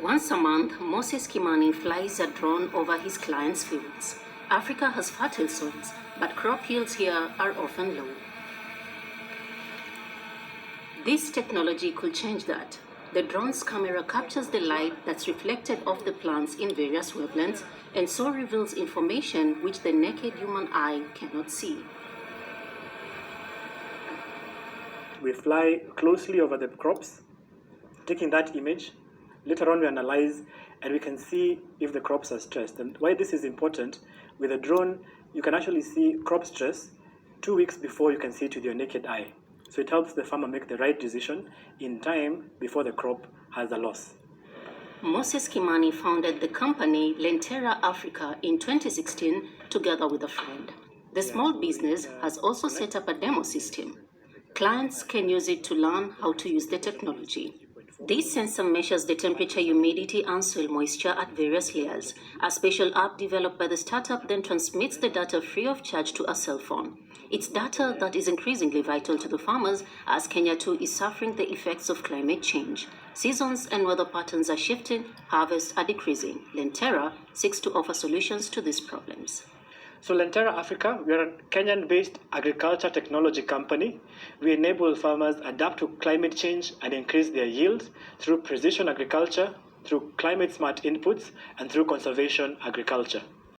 Once a month, Moses Kimani flies a drone over his clients' fields. Africa has fertile soils, but crop yields here are often low. This technology could change that. The drone's camera captures the light that's reflected off the plants in various wetlands and so reveals information which the naked human eye cannot see. We fly closely over the crops, taking that image. Later on we analyze and we can see if the crops are stressed. And why this is important, with a drone you can actually see crop stress 2 weeks before you can see it with your naked eye. So it helps the farmer make the right decision in time before the crop has a loss. Moses Kimani founded the company Lentera Africa in 2016 together with a friend. The small business has also set up a demo system. Clients can use it to learn how to use the technology. This sensor measures the temperature, humidity, and soil moisture at various layers. A special app developed by the startup then transmits the data free of charge to a cell phone. It's data that is increasingly vital to the farmers as Kenya too is suffering the effects of climate change. Seasons and weather patterns are shifting, harvests are decreasing. Lentera seeks to offer solutions to these problems. So Lentera Africa, we are a Kenyan-based agriculture technology company. We enable farmers adapt to climate change and increase their yields through precision agriculture, through climate-smart inputs, and through conservation agriculture.